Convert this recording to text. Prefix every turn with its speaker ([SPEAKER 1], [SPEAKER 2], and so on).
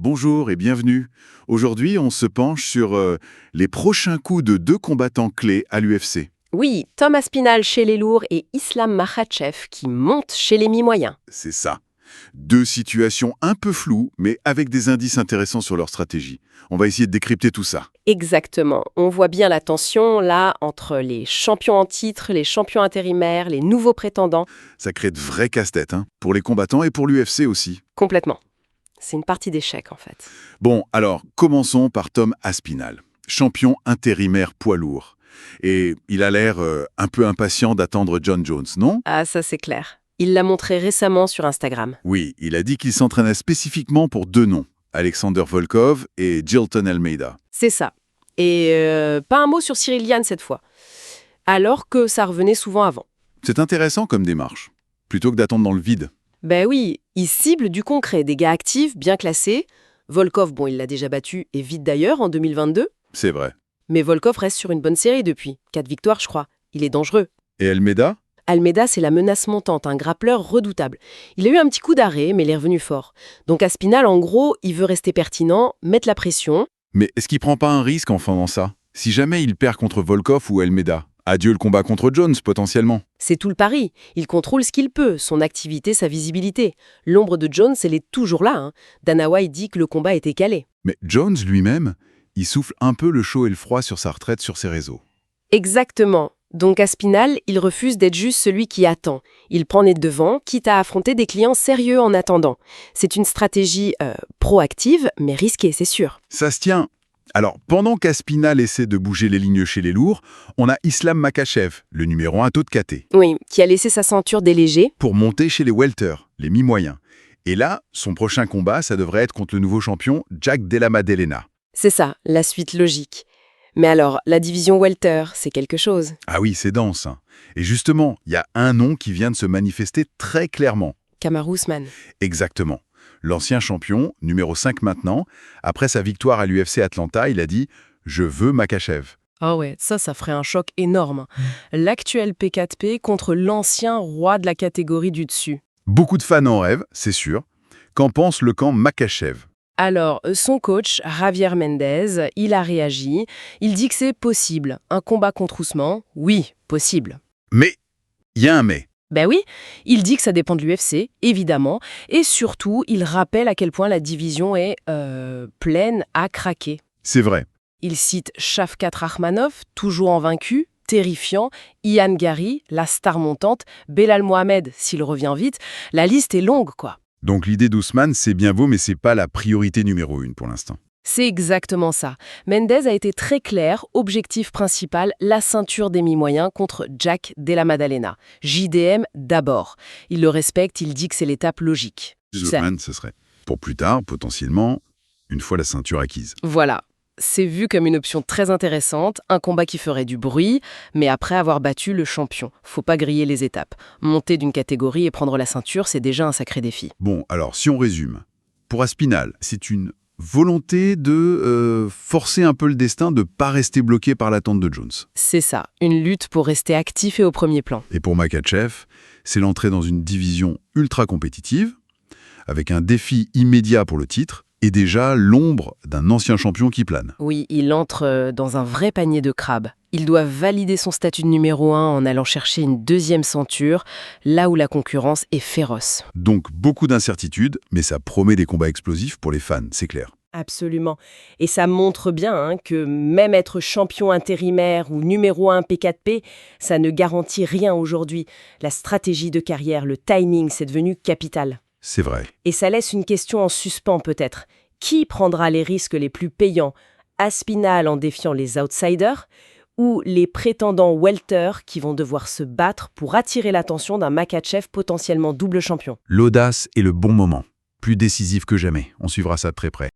[SPEAKER 1] bonjour et bienvenue. Aujourd'hui, on se penche sur les prochains coups de deux combattants clés à l'UFC.
[SPEAKER 2] Oui, Tom Aspinall chez les lourds et Islam Makhachev qui monte chez les mi-moyens.
[SPEAKER 1] C'est ça. Deux situations un peu floues, mais avec des indices intéressants sur leur stratégie. On va essayer de décrypter tout ça.
[SPEAKER 2] Exactement. On voit bien la tension là entre les champions en titre, les champions intérimaires, les nouveaux prétendants.
[SPEAKER 1] Ça crée de vrais casse-têtes, pour les combattants et pour l'UFC aussi.
[SPEAKER 2] Complètement. C'est une partie d'échec en fait.
[SPEAKER 1] Bon, alors, commençons par Tom Aspinall, champion intérimaire poids lourd. Et il a l'air un peu impatient d'attendre John Jones, non?
[SPEAKER 2] Ah, ça c'est clair. Il l'a montré récemment sur Instagram.
[SPEAKER 1] Oui, il a dit qu'il s'entraînait spécifiquement pour deux noms, Alexander Volkov et Jailton Almeida.
[SPEAKER 2] C'est ça. Et pas un mot sur Cyril Gane cette fois. Alors que ça revenait souvent avant.
[SPEAKER 1] C'est intéressant comme démarche, plutôt que d'attendre dans le vide.
[SPEAKER 2] Ben oui, il cible du concret, des gars actifs, bien classés. Volkov, bon, il l'a déjà battu, et vite d'ailleurs, en 2022.
[SPEAKER 1] C'est vrai.
[SPEAKER 2] Mais Volkov reste sur une bonne série depuis. 4 victoires, je crois. Il est dangereux.
[SPEAKER 1] Et Almeida?
[SPEAKER 2] Almeida, c'est la menace montante, un grappleur redoutable. Il a eu un petit coup d'arrêt, mais il est revenu fort. Donc Aspinall, en gros, il veut rester pertinent, mettre la pression.
[SPEAKER 1] Mais est-ce qu'il prend pas un risque en faisant ça? Si jamais il perd contre Volkov ou Almeida, adieu le combat contre Jones, potentiellement.
[SPEAKER 2] C'est tout le pari. Il contrôle ce qu'il peut, son activité, sa visibilité. L'ombre de Jones, elle est toujours là. Dana White dit que le combat était calé.
[SPEAKER 1] Mais Jones lui-même, il souffle un peu le chaud et le froid sur sa retraite sur ses réseaux.
[SPEAKER 2] Exactement. Donc Aspinall, il refuse d'être juste celui qui attend. Il prend les devants, quitte à affronter des clients sérieux en attendant. C'est une stratégie proactive, mais risquée, c'est sûr.
[SPEAKER 1] Ça se tient. Alors, pendant qu'Aspinall essaie de bouger les lignes chez les lourds, on a Islam Makhachev, le numéro 1 taux de KT,
[SPEAKER 2] Oui, qui a laissé sa ceinture des légers.
[SPEAKER 1] pour monter chez les welter, les mi-moyens. Et là, son prochain combat, ça devrait être contre le nouveau champion Jack Della Maddalena.
[SPEAKER 2] C'est ça, la suite logique. Mais alors, la division welter, c'est quelque chose.
[SPEAKER 1] Ah oui, c'est dense. Et justement, il y a un nom qui vient de se manifester très clairement.
[SPEAKER 2] Kamaru Usman.
[SPEAKER 1] Exactement. L'ancien champion, numéro 5 maintenant, après sa victoire à l'UFC Atlanta, il a dit « Je veux Makhachev ».
[SPEAKER 2] Ah ouais, ça ferait un choc énorme. L'actuel P4P contre l'ancien roi de la catégorie du dessus.
[SPEAKER 1] Beaucoup de fans en rêvent, c'est sûr. Qu'en pense le camp Makhachev?
[SPEAKER 2] Alors, son coach, Javier Mendez, il a réagi. Il dit que c'est possible. Un combat contre Ousmane, oui, possible.
[SPEAKER 1] Mais, il y a un mais.
[SPEAKER 2] Ben oui, il dit que ça dépend de l'UFC, évidemment. Et surtout, il rappelle à quel point la division est pleine à craquer.
[SPEAKER 1] C'est vrai.
[SPEAKER 2] Il cite Shavkat Rakhmonov, toujours invaincu, terrifiant, Ian Gary, la star montante, Belal Mohamed, s'il revient vite. La liste est longue, quoi.
[SPEAKER 1] Donc l'idée d'Ousmane, c'est bien beau, mais c'est pas la priorité numéro 1 pour l'instant.
[SPEAKER 2] C'est exactement ça. Mendez a été très clair, objectif principal, la ceinture des mi-moyens contre Jack Della Maddalena. JDM d'abord. Il le respecte, il dit que c'est l'étape logique.
[SPEAKER 1] Ousmane, ce serait pour plus tard, potentiellement, une fois la ceinture acquise.
[SPEAKER 2] Voilà. C'est vu comme une option très intéressante, un combat qui ferait du bruit, mais après avoir battu le champion. Faut pas griller les étapes. Monter d'une catégorie et prendre la ceinture, c'est déjà un sacré défi.
[SPEAKER 1] Bon, alors, si on résume, pour Aspinall, c'est une volonté de forcer un peu le destin, de pas rester bloqué par l'attente de Jones.
[SPEAKER 2] C'est ça, une lutte pour rester actif et au premier plan.
[SPEAKER 1] Et pour Makhachev, c'est l'entrée dans une division ultra compétitive, avec un défi immédiat pour le titre, et déjà l'ombre d'un ancien champion qui plane.
[SPEAKER 2] Oui, il entre dans un vrai panier de crabes. Il doit valider son statut de numéro 1 en allant chercher une deuxième ceinture, là où la concurrence est féroce.
[SPEAKER 1] Donc beaucoup d'incertitudes, mais ça promet des combats explosifs pour les fans, c'est clair.
[SPEAKER 2] Absolument. Et ça montre bien que même être champion intérimaire ou numéro 1 P4P, ça ne garantit rien aujourd'hui. La stratégie de carrière, le timing, c'est devenu capital.
[SPEAKER 1] C'est vrai.
[SPEAKER 2] Et ça laisse une question en suspens peut-être. Qui prendra les risques les plus payants? Aspinall en défiant les outsiders ou les prétendants welter qui vont devoir se battre pour attirer l'attention d'un Makhachev potentiellement double champion?
[SPEAKER 1] L'audace est le bon moment. Plus décisif que jamais. On suivra ça de très près.